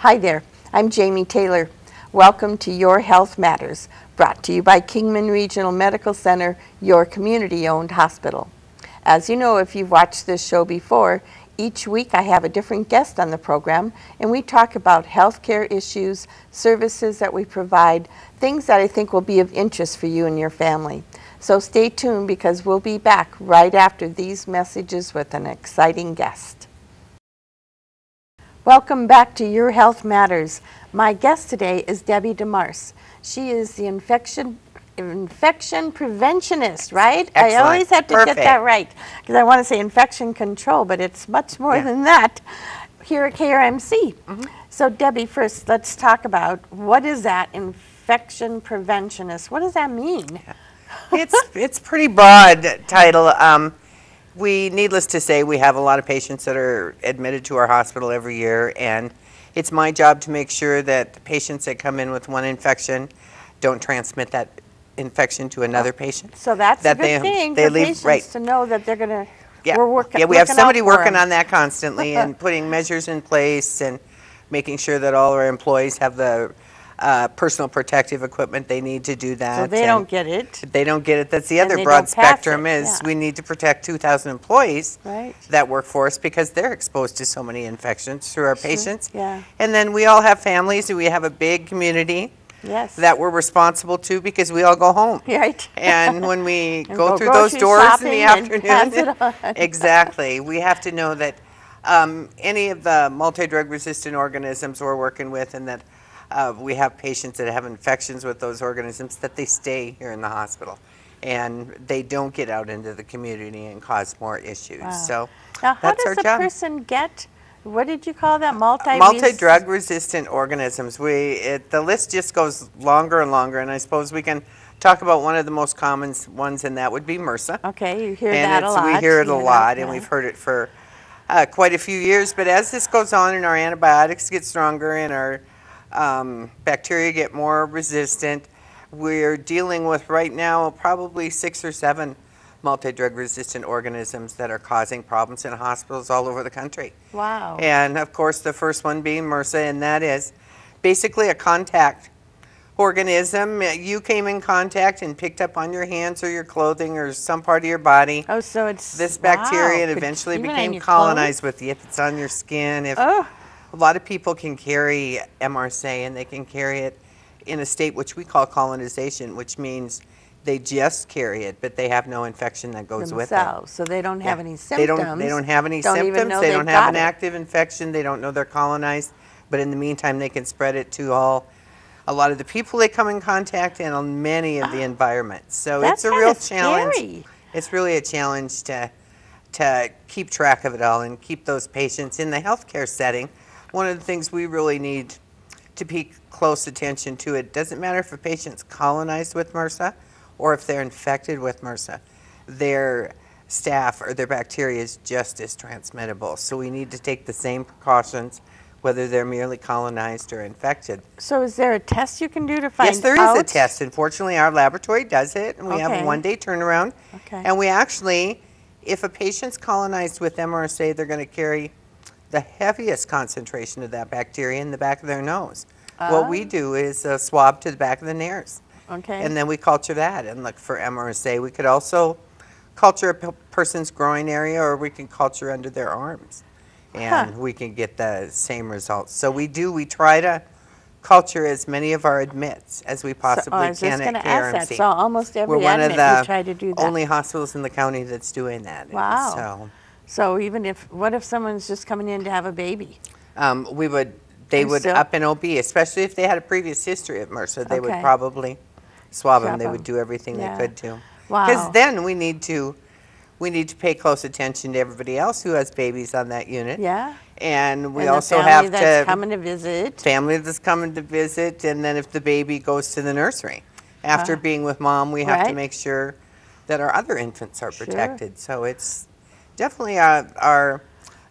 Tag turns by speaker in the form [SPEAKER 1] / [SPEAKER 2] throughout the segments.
[SPEAKER 1] Hi there, I'm Jamie Taylor. Welcome to Your Health Matters, brought to you by Kingman Regional Medical Center, your community-owned hospital. As you know, if you've watched this show before, each week I have a different guest on the program, and we talk about healthcare issues, services that we provide, things that I think will be of interest for you and your family. So stay tuned because we'll be back right after these messages with an exciting guest. Welcome back to Your Health Matters. My guest today is Debbie DeMarce. She is the infection preventionist, right?
[SPEAKER 2] Excellent.
[SPEAKER 1] I always have to
[SPEAKER 2] Perfect.
[SPEAKER 1] get that right because I want to say infection control, but it's much more than that here at KRMC. So Debbie, first let's talk about what is that infection preventionist? What does that mean?
[SPEAKER 2] It's pretty broad title. Needless to say, we have a lot of patients that are admitted to our hospital every year, and it's my job to make sure that the patients that come in with one infection don't transmit that infection to another patient.
[SPEAKER 1] So that's a good thing for patients to know that they're going to,
[SPEAKER 2] we have somebody working on that constantly and putting measures in place and making sure that all our employees have the personal protective equipment they need to do that.
[SPEAKER 1] So they don't get it.
[SPEAKER 2] They don't get it. That's the other broad spectrum is we need to protect 2,000 employees that work for us because they're exposed to so many infections through our patients.
[SPEAKER 1] Yeah.
[SPEAKER 2] And then we all have families and we have a big community that we're responsible to because we all go home.
[SPEAKER 1] Right.
[SPEAKER 2] And when we go through those doors in the afternoon, exactly, we have to know that any of the multi-drug resistant organisms we're working with and that we have patients that have infections with those organisms that they stay here in the hospital and they don't get out into the community and cause more issues.
[SPEAKER 1] Wow.
[SPEAKER 2] So
[SPEAKER 1] now, how
[SPEAKER 2] that's
[SPEAKER 1] does
[SPEAKER 2] our
[SPEAKER 1] a
[SPEAKER 2] job.
[SPEAKER 1] person get, what did you call that,
[SPEAKER 2] multi-drug resistant organisms? The list just goes longer and longer, and I suppose we can talk about one of the most common ones, and that would be MRSA.
[SPEAKER 1] Okay, you hear that a lot.
[SPEAKER 2] We hear it a lot, and we've heard it for quite a few years, but as this goes on and our antibiotics get stronger and our bacteria get more resistant, we're dealing with right now probably 6 or 7 multi-drug resistant organisms that are causing problems in hospitals all over the country.
[SPEAKER 1] Wow.
[SPEAKER 2] And of course the first one being MRSA, and that is basically a contact organism. You came in contact and picked up on your hands or your clothing or some part of your body.
[SPEAKER 1] Oh, so it's
[SPEAKER 2] this bacteria and eventually became colonized with you. If it's on your skin, a lot of people can carry MRSA and they can carry it in a state which we call colonization, which means they just carry it, but they have no infection that goes with it.
[SPEAKER 1] So they don't have any symptoms.
[SPEAKER 2] They don't have any symptoms. They don't have an active infection. They don't know they're colonized. But in the meantime, they can spread it to a lot of the people they come in contact and on many of the environments. So it's a real challenge.
[SPEAKER 1] Scary.
[SPEAKER 2] It's really a challenge to keep track of it all and keep those patients in the healthcare setting. One of the things we really need to pay close attention to, it doesn't matter if a patient's colonized with MRSA or if they're infected with MRSA, their staph or their bacteria is just as transmittable. So we need to take the same precautions whether they're merely colonized or infected.
[SPEAKER 1] So is there a test you can do to find out?
[SPEAKER 2] Yes, there is a test. Unfortunately, our laboratory does it, and we have a one-day turnaround. And we actually, if a patient's colonized with MRSA, they're going to carry the heaviest concentration of that bacteria in the back of their nose. What we do is a swab to the back of the nares. And then we culture that and look for MRSA. We could also culture a person's groin area, or we can culture under their arms. And we can get the same results. So we try to culture as many of our admits as we possibly can at KRMC.
[SPEAKER 1] So almost every
[SPEAKER 2] We're one of the
[SPEAKER 1] try to do that.
[SPEAKER 2] only hospitals in the county that's doing that.
[SPEAKER 1] Wow. So even what if someone's just coming in to have a baby?
[SPEAKER 2] They would up and OB, especially if they had a previous history of MRSA. They would probably swab them. They would do everything they could to. Because then we need to pay close attention to everybody else who has babies on that unit. And we also have to
[SPEAKER 1] that's coming to visit.
[SPEAKER 2] Family that's coming to visit, and then if the baby goes to the nursery after being with mom, we have to make sure that our other infants are protected. So it's definitely our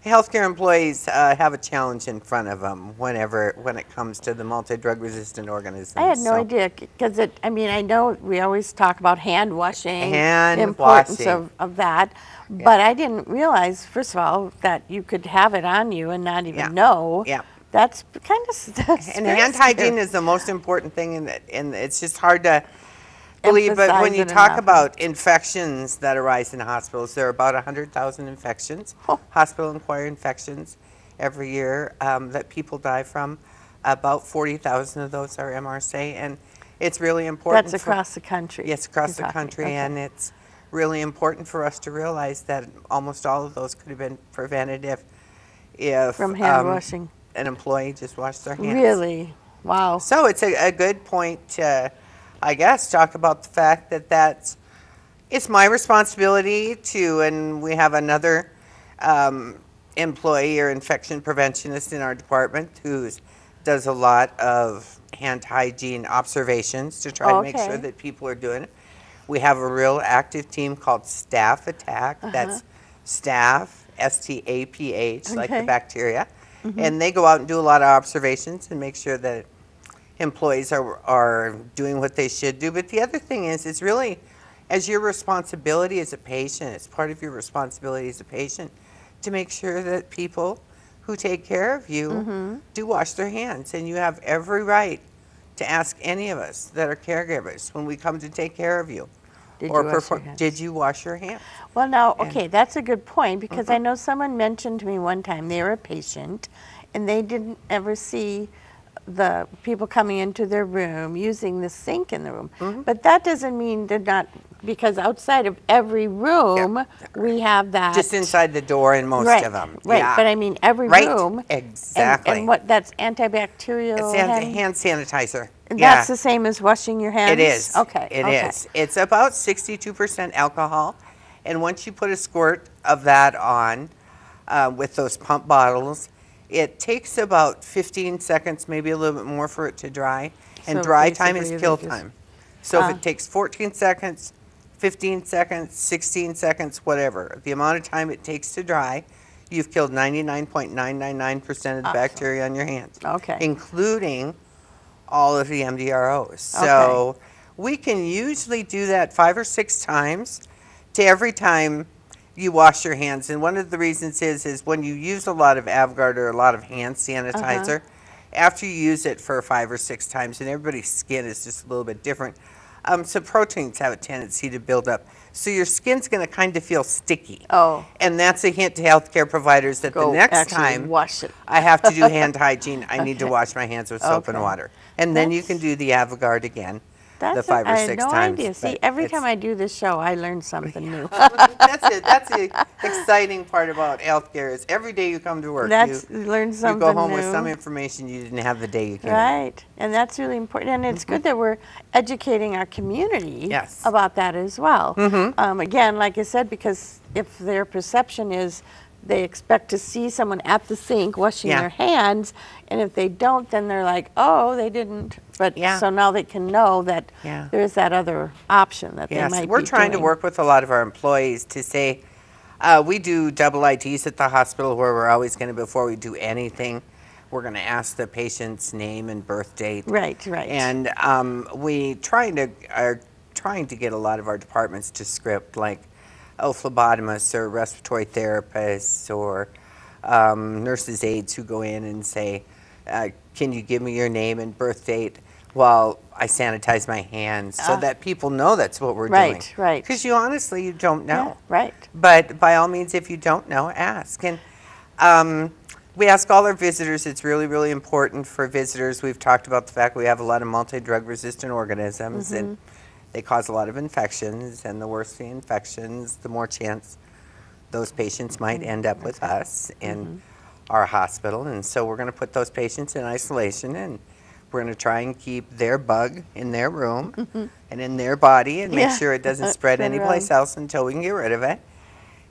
[SPEAKER 2] healthcare employees have a challenge in front of them when it comes to the multi-drug resistant organisms.
[SPEAKER 1] I had no idea because I know we always talk about hand washing, the importance of that, but I didn't realize, first of all, that you could have it on you and not even know. That's kind of
[SPEAKER 2] and hand hygiene is the most important thing, and it's just hard to believe. But when you talk about infections that arise in hospitals, there are about 100,000 infections, hospital-acquired infections every year that people die from. About 40,000 of those are MRSA, and it's really important.
[SPEAKER 1] That's across the country.
[SPEAKER 2] Yes, across the country, and it's really important for us to realize that almost all of those could have been prevented if
[SPEAKER 1] from hand washing.
[SPEAKER 2] An employee just washed their hands.
[SPEAKER 1] Really? Wow.
[SPEAKER 2] So it's a good point to, I guess, talk about the fact that it's my responsibility to, and we have another employee or infection preventionist in our department who does a lot of hand hygiene observations to try to make sure that people are doing it. We have a real active team called Staff Attack. That's staff, S-T-A-P-H, like the bacteria. And they go out and do a lot of observations and make sure that employees are doing what they should do. But the other thing is, it's really as your responsibility as a patient, it's part of your responsibility as a patient to make sure that people who take care of you do wash their hands. And you have every right to ask any of us that are caregivers when we come to take care of you. Did you wash your hands?
[SPEAKER 1] Well, now, okay, that's a good point, because I know someone mentioned to me one time they were a patient and they didn't ever see the people coming into their room using the sink in the room. But that doesn't mean they're not, because outside of every room we have that.
[SPEAKER 2] Just inside the door in most of them.
[SPEAKER 1] Right, but I mean every room.
[SPEAKER 2] Exactly.
[SPEAKER 1] And what, that's antibacterial?
[SPEAKER 2] It's hand sanitizer.
[SPEAKER 1] And that's the same as washing your hands?
[SPEAKER 2] It is.
[SPEAKER 1] Okay.
[SPEAKER 2] It is. It's about 62% alcohol. And once you put a squirt of that on with those pump bottles, it takes about 15 seconds, maybe a little bit more for it to dry. And so dry time is kill time. So if it takes 14 seconds, 15 seconds, 16 seconds, whatever, the amount of time it takes to dry, you've killed 99.999% of the bacteria on your hands. Including all of the MDROs. So we can usually do that 5 or 6 times to every time you wash your hands. And one of the reasons is when you use a lot of Avgard or a lot of hand sanitizer, after you use it for 5 or 6 times, and everybody's skin is just a little bit different, so proteins have a tendency to build up. So your skin's going to kind of feel sticky. And that's a hint to healthcare providers that the next time
[SPEAKER 1] wash it.
[SPEAKER 2] I have to do hand hygiene, I need to wash my hands with soap and water. And then you can do the Avgard again. The 5 or 6 times.
[SPEAKER 1] I had no idea. See, every time I do this show, I learn something new.
[SPEAKER 2] That's it. That's the exciting part about healthcare is every day you come to work,
[SPEAKER 1] you learn something new.
[SPEAKER 2] You go home with some information you didn't have the day you came in.
[SPEAKER 1] Right, and that's really important. And it's good that we're educating our community about that as well. Again, like I said, because if their perception is they expect to see someone at the sink washing their hands, and if they don't, then they're like, oh, they didn't. But so now they can know that there's that other option that they might be
[SPEAKER 2] We're trying to work with a lot of our employees to say, we do double IDs at the hospital where we're always going to, before we do anything, we're going to ask the patient's name and birth date.
[SPEAKER 1] Right.
[SPEAKER 2] And we are trying to get a lot of our departments to script, like phlebotomists or respiratory therapists or nurses' aides who go in and say, can you give me your name and birth date while I sanitize my hands, so that people know that's what we're doing.
[SPEAKER 1] Right.
[SPEAKER 2] Because you honestly, you don't know.
[SPEAKER 1] Right.
[SPEAKER 2] But by all means, if you don't know, ask. And we ask all our visitors. It's really, really important for visitors. We've talked about the fact we have a lot of multi-drug resistant organisms, and they cause a lot of infections, and the worse the infections, the more chance those patients might end up with us in our hospital. And so we're going to put those patients in isolation, and we're going to try and keep their bug in their room and in their body and make sure it doesn't spread anyplace else until we can get rid of it.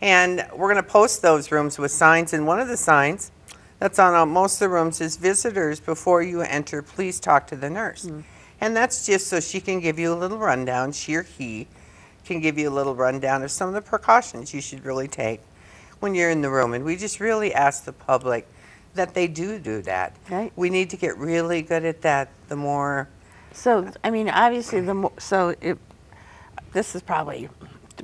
[SPEAKER 2] And we're going to post those rooms with signs, and one of the signs that's on most of the rooms is, visitors, before you enter, please talk to the nurse. And that's just so she can give you a little rundown, she or he can give you a little rundown of some of the precautions you should really take when you're in the room. And we just really ask the public that they do that.
[SPEAKER 1] Right.
[SPEAKER 2] We need to get really good at that. The more.
[SPEAKER 1] So, I mean, obviously, this is probably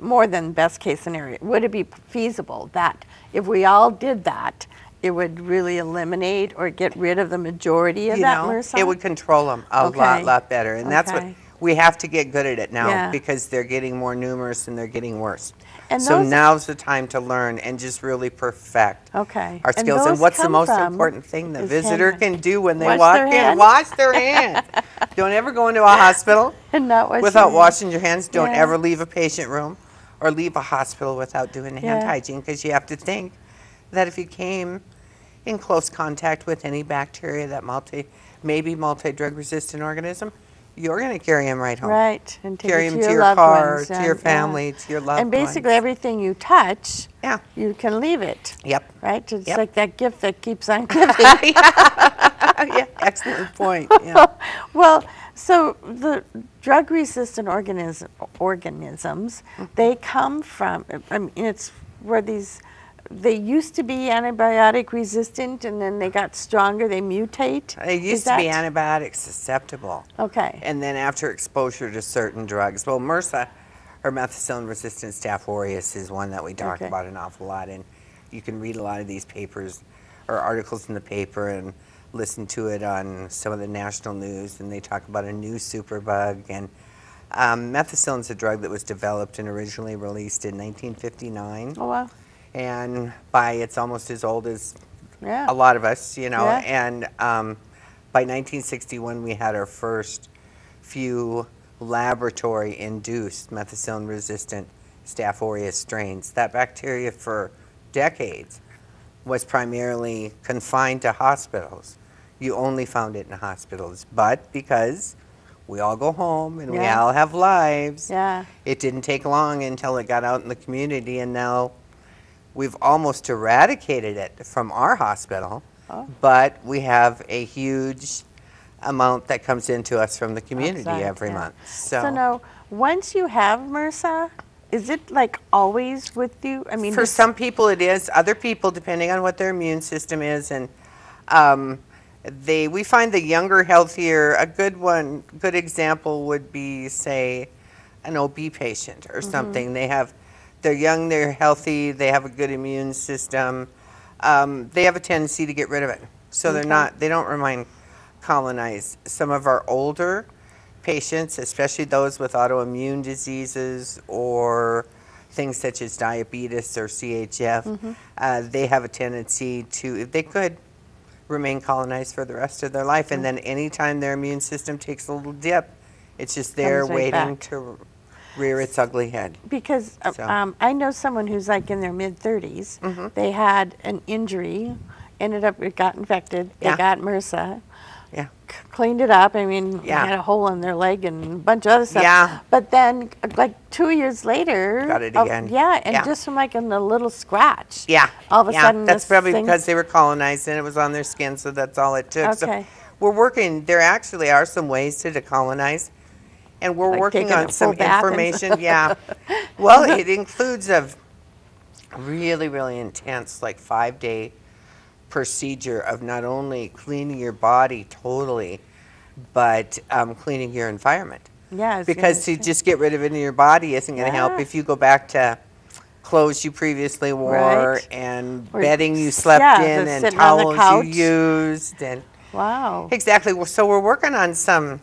[SPEAKER 1] more than best case scenario. Would it be feasible that if we all did that it would really eliminate or get rid of the majority of that MRSA?
[SPEAKER 2] It would control them a lot better. And that's what we have to get good at it now because they're getting more numerous and they're getting worse. And so now's the time to learn and just really perfect our skills. And what's the most important thing the visitor can do when they walk in? Wash their hands. Don't ever go into a hospital without washing your hands. Don't ever leave a patient room or leave a hospital without doing hand hygiene, because you have to think that if you came in close contact with any bacteria that maybe multi-drug resistant organism, you're going to carry them right home.
[SPEAKER 1] Right. And
[SPEAKER 2] carry them to your car, to your family, to your loved ones.
[SPEAKER 1] And basically everything you touch, you can leave it.
[SPEAKER 2] Yep.
[SPEAKER 1] Right? It's like that gift that keeps on giving.
[SPEAKER 2] Yeah, excellent point. Yeah.
[SPEAKER 1] Well, so the drug-resistant organisms, they come from, I mean, it's where they used to be antibiotic resistant, and then they got stronger, they mutate?
[SPEAKER 2] They used to be antibiotic susceptible.
[SPEAKER 1] Okay.
[SPEAKER 2] And then after exposure to certain drugs, well, MRSA, or methicillin-resistant Staph aureus, is one that we talk about an awful lot, and you can read a lot of these papers or articles in the paper and listen to it on some of the national news, and they talk about a new superbug. And methicillin is a drug that was developed and originally released in 1959. Oh, wow. And it's almost as old as a lot of us, you know. And by 1961, we had our first few laboratory-induced methicillin-resistant Staph aureus strains. That bacteria for decades was primarily confined to hospitals. You only found it in hospitals. But because we all go home and we all have lives, it didn't take long until it got out in the community, and now we've almost eradicated it from our hospital, but we have a huge amount that comes into us from the community every month.
[SPEAKER 1] So now, once you have MRSA, is it like always with you? I mean,
[SPEAKER 2] for some people it is. Other people, depending on what their immune system is, and we find the younger, healthier. A good example would be, say, an OB patient or something. They're young, they're healthy, they have a good immune system. They have a tendency to get rid of it. So they don't remain colonized. Some of our older patients, especially those with autoimmune diseases or things such as diabetes or CHF, they have a tendency to, they could remain colonized for the rest of their life. And then anytime their immune system takes a little dip, it's just there waiting to rear its ugly head.
[SPEAKER 1] Because I know someone who's like in their mid-30s. They had an injury, it got infected. They got MRSA. Cleaned it up. I mean, had a hole in their leg and a bunch of other stuff. But then, like 2 years later,
[SPEAKER 2] got it again.
[SPEAKER 1] And just from like a little scratch. All of a sudden,
[SPEAKER 2] that's probably because they were colonized and it was on their skin, so that's all it took. So we're working. There actually are some ways to decolonize. And we're working on some information. Well, it includes a really, really intense, like 5-day procedure of not only cleaning your body totally, but cleaning your environment. Because to just get rid of it in your body isn't going to help if you go back to clothes you previously wore and bedding you slept in and towels you used. And exactly. So we're working on some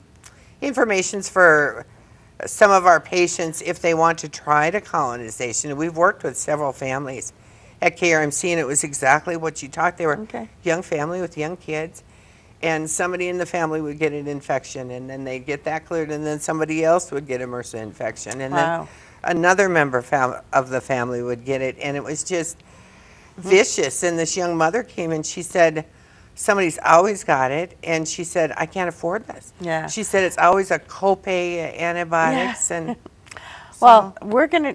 [SPEAKER 2] informations for some of our patients if they want to try decolonization. We've worked with several families at KRMC, and it was exactly what you talked. They were young family with young kids, and somebody in the family would get an infection, and then they'd get that cleared, and then somebody else would get a MRSA infection, and then another member of the family would get it, and it was just vicious. And this young mother came and she said, somebody's always got it, and she said, I can't afford this. She said it's always a copay antibiotics. And
[SPEAKER 1] well,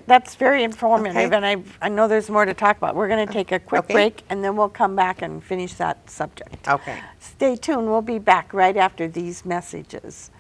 [SPEAKER 1] that's very informative, and I know there's more to talk about. We're going to take a quick break, and then we'll come back and finish that subject. Stay tuned. We'll be back right after these messages.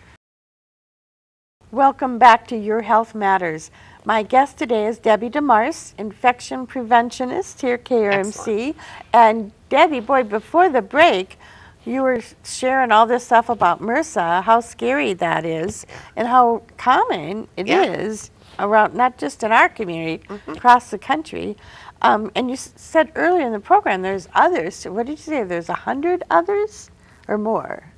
[SPEAKER 1] Welcome back to Your Health Matters. My guest today is Debbie DeMarce, infection preventionist here at KRMC. And Debbie, boy, before the break, you were sharing all this stuff about MRSA, how scary that is, and how common it is around, not just in our community, across the country. And you said earlier in the program there's others. What did you say? There's 100 others or more?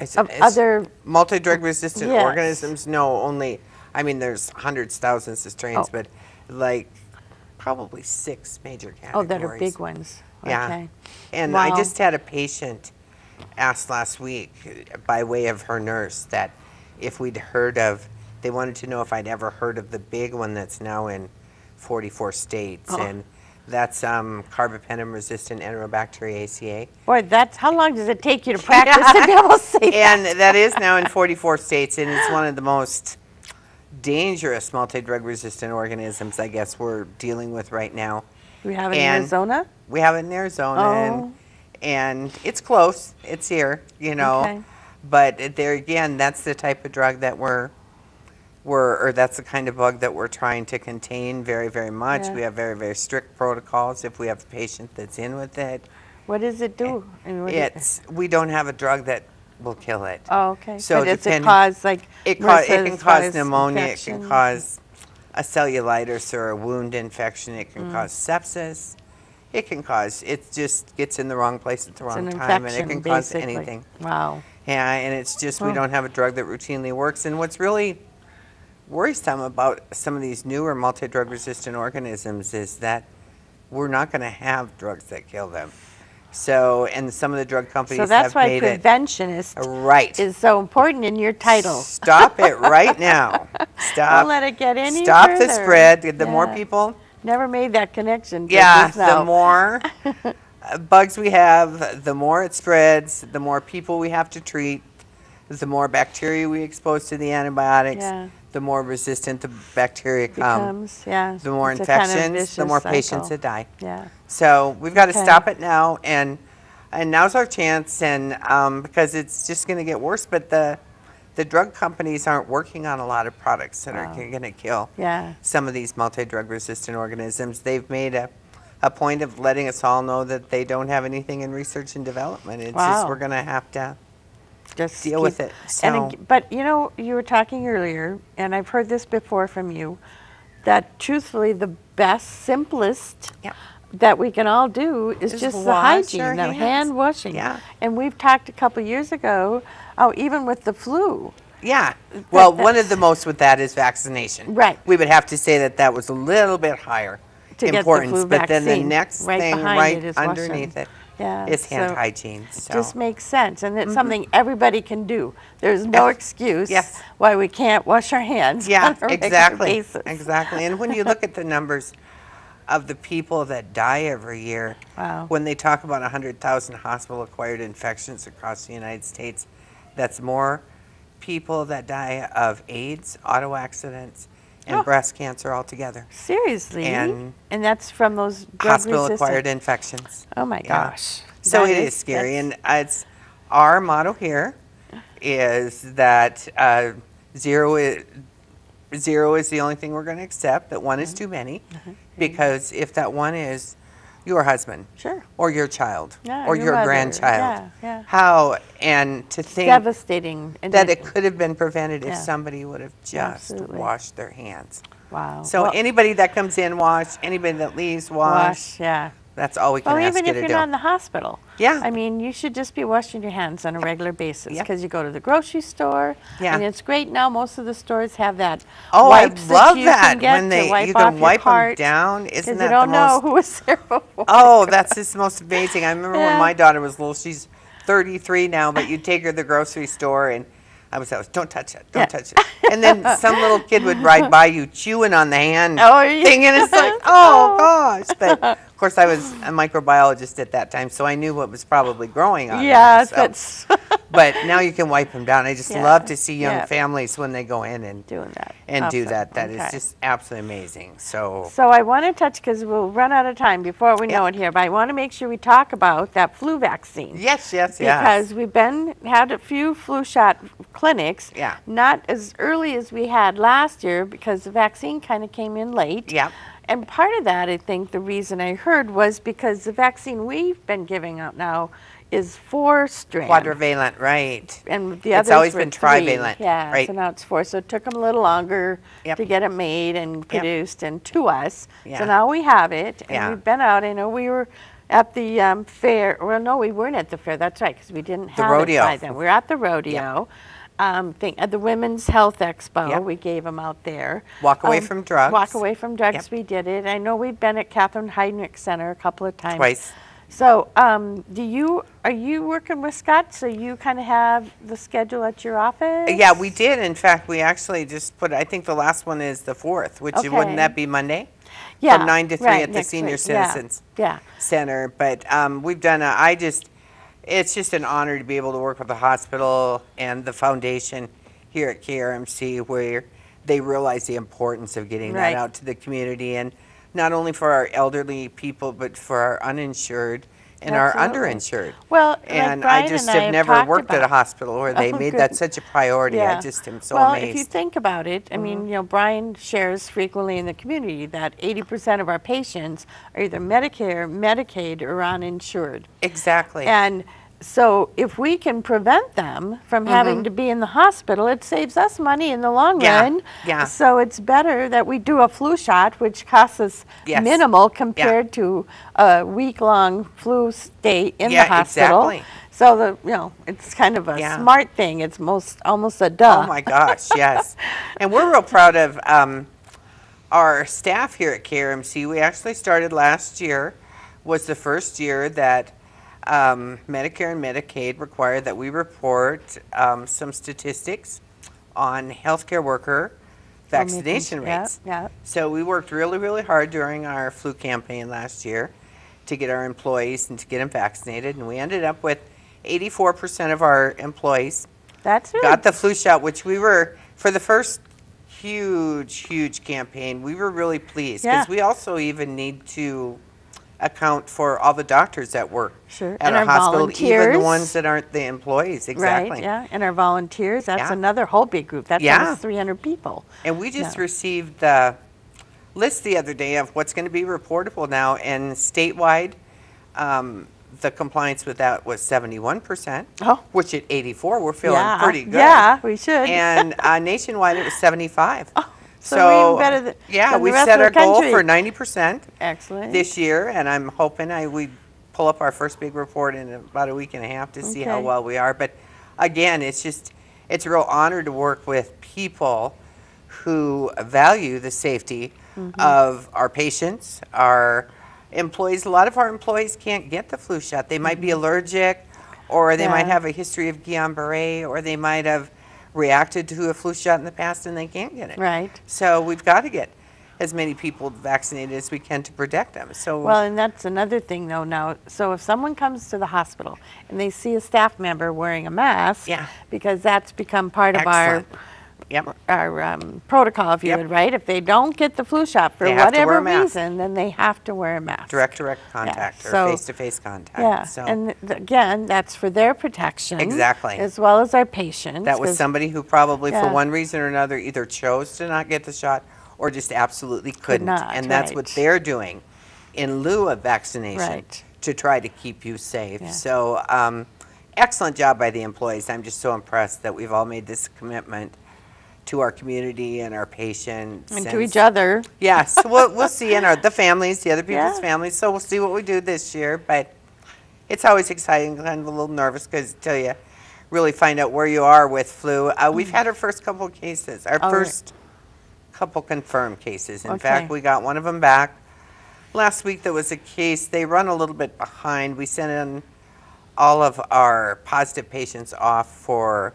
[SPEAKER 2] It's
[SPEAKER 1] Other
[SPEAKER 2] multi-drug resistant
[SPEAKER 1] yes.
[SPEAKER 2] organisms? No, only, I mean, there's hundreds, thousands of strains, but like probably 6 major categories.
[SPEAKER 1] Oh, that are big ones.
[SPEAKER 2] Yeah.
[SPEAKER 1] Okay.
[SPEAKER 2] And
[SPEAKER 1] wow.
[SPEAKER 2] I just had a patient ask last week by way of her nurse that if we'd heard of, they wanted to know if I'd ever heard of the big one that's now in 44 states. And that's carbapenem-resistant Enterobacteriaceae.
[SPEAKER 1] Boy, that's, how long does it take you to practice to be able to say that?
[SPEAKER 2] And that is now in 44 states, and it's one of the most dangerous multi-drug resistant organisms, I guess, we're dealing with right now.
[SPEAKER 1] We have it in Arizona?
[SPEAKER 2] We have it in Arizona, and it's close. It's here, you know. Okay. But there again, that's the type of drug that or that's the kind of bug that we're trying to contain very, very much. Yeah. We have very, very strict protocols if we have a patient that's in with it.
[SPEAKER 1] What does it do?
[SPEAKER 2] We don't have a drug that will kill it.
[SPEAKER 1] Oh, okay.
[SPEAKER 2] So
[SPEAKER 1] but does it cause, like,
[SPEAKER 2] it can cause pneumonia, infection. It can cause a cellulitis or a wound infection, it can cause sepsis, it can cause, it just gets in the wrong place at the wrong time, and it can cause anything.
[SPEAKER 1] Wow.
[SPEAKER 2] Yeah, and it's just we don't have a drug that routinely works. And what's really worrisome about some of these newer multi-drug resistant organisms is that we're not going to have drugs that kill them. So, and some of the drug companies have made it. So that's why
[SPEAKER 1] preventionist is so important in your title.
[SPEAKER 2] Stop it right now. Stop.
[SPEAKER 1] Don't let it get any
[SPEAKER 2] Stop
[SPEAKER 1] further.
[SPEAKER 2] the spread. The more people.
[SPEAKER 1] Never made that connection.
[SPEAKER 2] Yeah, the more bugs we have, the more it spreads, the more people we have to treat, the more bacteria we expose to the antibiotics, the more resistant the bacteria becomes. The more infections, the more patients that die.
[SPEAKER 1] Yeah.
[SPEAKER 2] So we've got to stop it now, and now's our chance, and because it's just going to get worse. But the drug companies aren't working on a lot of products that are going to kill some of these multi-drug resistant organisms. They've made a point of letting us all know that they don't have anything in research and development. It's just we're going to have to just deal with it. So.
[SPEAKER 1] But you know, you were talking earlier, and I've heard this before from you, that truthfully the best, simplest that we can all do is just the hygiene, the hand washing.
[SPEAKER 2] Yeah.
[SPEAKER 1] And we've talked a couple years ago, even with the flu.
[SPEAKER 2] Yeah. Well, one of the most with that is vaccination.
[SPEAKER 1] Right.
[SPEAKER 2] We would have to say that that was a little bit higher importance, but then the next thing right underneath it is hand hygiene. So.
[SPEAKER 1] It just makes sense, and it's something everybody can do. There's no excuse why we can't wash our hands on a regular basis.
[SPEAKER 2] Exactly. And when you look at the numbers of the people that die every year, when they talk about 100,000 hospital-acquired infections across the United States, that's more people that die of AIDS, auto accidents, and breast cancer altogether.
[SPEAKER 1] Seriously? And that's from those
[SPEAKER 2] hospital-acquired infections.
[SPEAKER 1] Oh my gosh.
[SPEAKER 2] So it is scary, and it's our motto here is that zero is the only thing we're going to accept, that one is too many, because if that one is your husband, or your child, or your grandchild, how, and to think
[SPEAKER 1] devastating
[SPEAKER 2] that it could have been prevented if somebody would have just washed their hands.
[SPEAKER 1] Wow.
[SPEAKER 2] So anybody that comes in, wash. Anybody that leaves, wash. That's all we can ask you to do.
[SPEAKER 1] Well, even if you're not in the hospital.
[SPEAKER 2] Yeah.
[SPEAKER 1] I mean, you should just be washing your hands on a regular basis, because you go to the grocery store, and it's great now. Most of the stores have that wipes
[SPEAKER 2] I love
[SPEAKER 1] that you
[SPEAKER 2] that
[SPEAKER 1] can get
[SPEAKER 2] when they
[SPEAKER 1] to wipe
[SPEAKER 2] you can
[SPEAKER 1] off
[SPEAKER 2] wipe
[SPEAKER 1] your cart,
[SPEAKER 2] them down. Isn't that
[SPEAKER 1] you don't
[SPEAKER 2] the most?
[SPEAKER 1] know who was there before.
[SPEAKER 2] Oh, that's just the most amazing. I remember when my daughter was little. She's 33 now, but you'd take her to the grocery store and I was don't touch it, don't touch it. And then some little kid would ride by you chewing on the hand thing, and it's like, oh gosh. But of course, I was a microbiologist at that time, so I knew what was probably growing on
[SPEAKER 1] there.
[SPEAKER 2] So.
[SPEAKER 1] That's.
[SPEAKER 2] But now you can wipe them down. I just love to see young families when they go in and
[SPEAKER 1] doing that.
[SPEAKER 2] And do that. That is just absolutely amazing. So
[SPEAKER 1] I want to touch, because we'll run out of time before we know it here, but I want to make sure we talk about that flu vaccine.
[SPEAKER 2] Yes.
[SPEAKER 1] Because we've had a few flu shot clinics. Not as early as we had last year, because the vaccine kind of came in late. And part of that, I think, the reason I heard was because the vaccine we've been giving out now is 4-strand.
[SPEAKER 2] Quadrivalent, right.
[SPEAKER 1] And the
[SPEAKER 2] it's
[SPEAKER 1] others
[SPEAKER 2] always
[SPEAKER 1] were
[SPEAKER 2] been
[SPEAKER 1] 3.
[SPEAKER 2] trivalent.
[SPEAKER 1] Yeah,
[SPEAKER 2] right.
[SPEAKER 1] so now it's 4. So it took them a little longer to get it made and produced and to us.
[SPEAKER 2] Yeah.
[SPEAKER 1] So now we have it, and
[SPEAKER 2] Yeah.
[SPEAKER 1] we've been out. I know we were at the fair. Well, no, we weren't at the fair. That's right, because we didn't have it by then. We were at the rodeo. At the Women's Health Expo, we gave them out there.
[SPEAKER 2] Walk away from drugs.
[SPEAKER 1] Walk away from drugs, we did it. I know we've been at Catherine Heinrich Center a couple of times.
[SPEAKER 2] Twice.
[SPEAKER 1] So are you working with Scott, so you kind of have the schedule at your office?
[SPEAKER 2] Yeah, we did. In fact, we actually just put, I think the last one is the 4th, which wouldn't that be Monday?
[SPEAKER 1] Yeah.
[SPEAKER 2] From 9 to 3 at the Senior Citizens Center. But we've done it's just an honor to be able to work with the hospital and the foundation here at KRMC, where they realize the importance of getting that out to the community, and not only for our elderly people, but for our uninsured and our underinsured.
[SPEAKER 1] Well,
[SPEAKER 2] and
[SPEAKER 1] like
[SPEAKER 2] I just have never worked at a hospital where they made that such a priority. I just am so amazed.
[SPEAKER 1] Well, if you think about it, I mean, you know, Brian shares frequently in the community that 80% of our patients are either Medicare, Medicaid, or uninsured.
[SPEAKER 2] Exactly.
[SPEAKER 1] And so if we can prevent them from having to be in the hospital, it saves us money in the long run.
[SPEAKER 2] Yeah.
[SPEAKER 1] So it's better that we do a flu shot, which costs us minimal compared to a week-long flu stay in the hospital.
[SPEAKER 2] Exactly.
[SPEAKER 1] So it's kind of a smart thing. It's almost a duh.
[SPEAKER 2] Oh my gosh, yes. And we're real proud of our staff here at KRMC. We actually started last year, was the first year that Medicare and Medicaid require that we report some statistics on healthcare worker vaccination rates. So we worked really, really hard during our flu campaign last year to get our employees and to get them vaccinated, and we ended up with 84% of our employees got the flu shot, which we were, for the first huge campaign, we were really pleased, because we also even need to account for all the doctors that work at our hospital, even the ones that aren't the employees.
[SPEAKER 1] Right, and our volunteers, that's another whole big group. That's almost 300 people.
[SPEAKER 2] And we just received the list the other day of what's going to be reportable now, and statewide, the compliance with that was 71%, which at 84, we're feeling pretty good.
[SPEAKER 1] Yeah, we should.
[SPEAKER 2] And nationwide, it was 75.
[SPEAKER 1] So we're even better than
[SPEAKER 2] we
[SPEAKER 1] the rest
[SPEAKER 2] set
[SPEAKER 1] of
[SPEAKER 2] our
[SPEAKER 1] the
[SPEAKER 2] goal
[SPEAKER 1] country.
[SPEAKER 2] for 90%
[SPEAKER 1] Excellent.
[SPEAKER 2] this year, and I'm hoping we pull up our first big report in about a week and a half to see how well we are. But again, it's a real honor to work with people who value the safety of our patients, our employees. A lot of our employees can't get the flu shot. They might be allergic, or they might have a history of Guillain-Barré, or they might have reacted to a flu shot in the past and they can't get it.
[SPEAKER 1] Right.
[SPEAKER 2] So we've got to get as many people vaccinated as we can to protect them. So
[SPEAKER 1] well, and that's another thing though now. So if someone comes to the hospital and they see a staff member wearing a mask, because that's become part of our protocol, if you would, right? If they don't get the flu shot for whatever reason, then they have to wear a mask.
[SPEAKER 2] Direct contact or face-to-face contact.
[SPEAKER 1] Yeah, so. And again, that's for their protection.
[SPEAKER 2] Exactly.
[SPEAKER 1] As well as our patients.
[SPEAKER 2] That was somebody who probably, for one reason or another, either chose to not get the shot or just absolutely couldn't. And that's what they're doing in lieu of vaccination to try to keep you safe. So excellent job by the employees. I'm just so impressed that we've all made this commitment to our community and our patients.
[SPEAKER 1] And to each other.
[SPEAKER 2] Yes, we'll see in the families, the other people's families. So we'll see what we do this year. But it's always exciting, kind of a little nervous, because until you really find out where you are with flu. We've had our first couple of cases, our first couple confirmed cases. In fact, we got one of them back. Last week there was a case. They run a little bit behind. We sent in all of our positive patients off for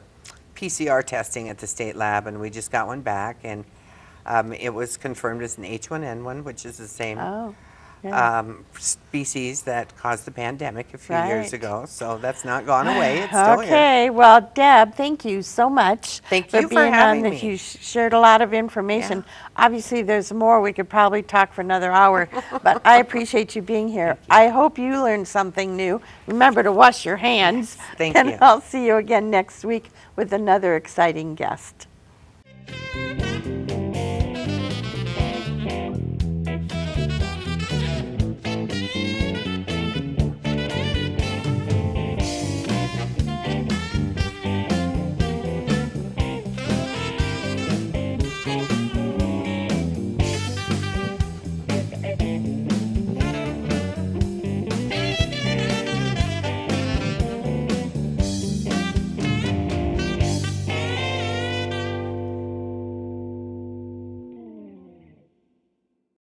[SPEAKER 2] PCR testing at the state lab, and we just got one back, and it was confirmed as an H1N1, which is the same species that caused the pandemic a few years ago. So that's not gone away. It's still here.
[SPEAKER 1] Okay, well, Deb, thank you so much.
[SPEAKER 2] Thank you for having me.
[SPEAKER 1] You shared a lot of information. Obviously, there's more. We could probably talk for another hour, but I appreciate you being here. I hope you learned something new. Remember to wash your hands.
[SPEAKER 2] Thank you.
[SPEAKER 1] And I'll see you again next week with another exciting guest.